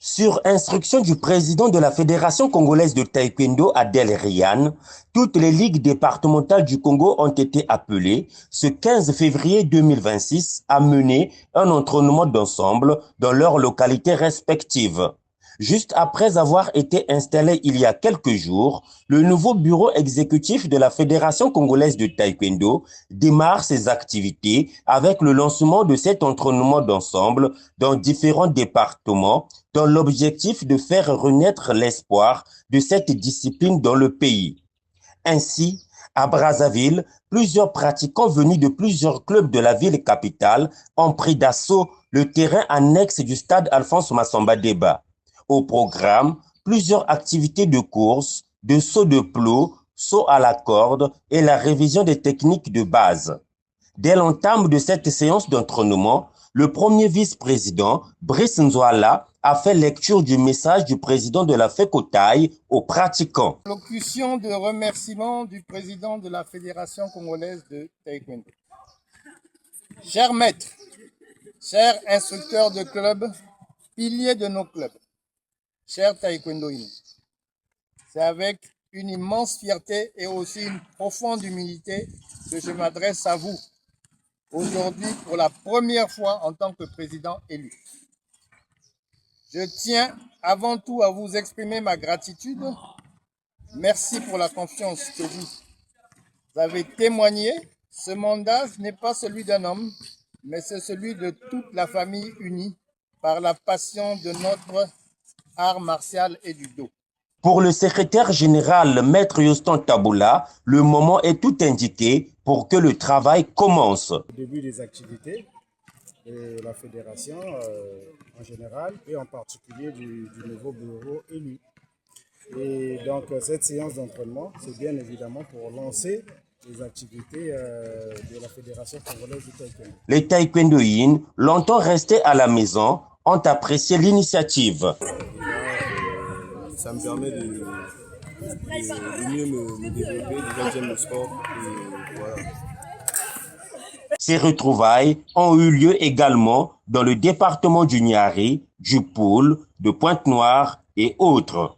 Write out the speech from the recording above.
Sur instruction du président de la Fédération congolaise de taekwondo, Adel Rian, toutes les ligues départementales du Congo ont été appelées ce 15 février 2026 à mener un entraînement d'ensemble dans leurs localités respectives. Juste après avoir été installé il y a quelques jours, le nouveau bureau exécutif de la Fédération congolaise de taekwondo démarre ses activités avec le lancement de cet entraînement d'ensemble dans différents départements dans l'objectif de faire renaître l'espoir de cette discipline dans le pays. Ainsi, à Brazzaville, plusieurs pratiquants venus de plusieurs clubs de la ville capitale ont pris d'assaut le terrain annexe du stade Alphonse Massamba Deba. Au programme, plusieurs activités de course, de saut de plot, saut à la corde et la révision des techniques de base. Dès l'entame de cette séance d'entraînement, le premier vice-président, Brice Nzoala, a fait lecture du message du président de la FECOTAI aux pratiquants. Locution de remerciement du président de la Fédération congolaise de taekwondo. Chers maîtres, chers instructeurs de clubs, piliers de nos clubs, chers taekwondoïnes, c'est avec une immense fierté et aussi une profonde humilité que je m'adresse à vous aujourd'hui pour la première fois en tant que président élu. Je tiens avant tout à vous exprimer ma gratitude. Merci pour la confiance que vous avez témoignée. Ce mandat n'est pas celui d'un homme, mais c'est celui de toute la famille unie par la passion de notre art martial et du dos. Pour le secrétaire général, Maître Yostan Taboula, le moment est tout indiqué pour que le travail commence. Au début des activités de la fédération en général et en particulier du nouveau bureau élu. Et donc cette séance d'entraînement, c'est bien évidemment pour lancer les activités de la Fédération congolaise de taekwondo. Les taekwondoïnes, longtemps restés à la maison, ont apprécié l'initiative. Ça me permet de mieux me développer, déjà j'aime le sport et voilà. Ces retrouvailles ont eu lieu également dans le département du Niari, du Poul, de Pointe-Noire et autres.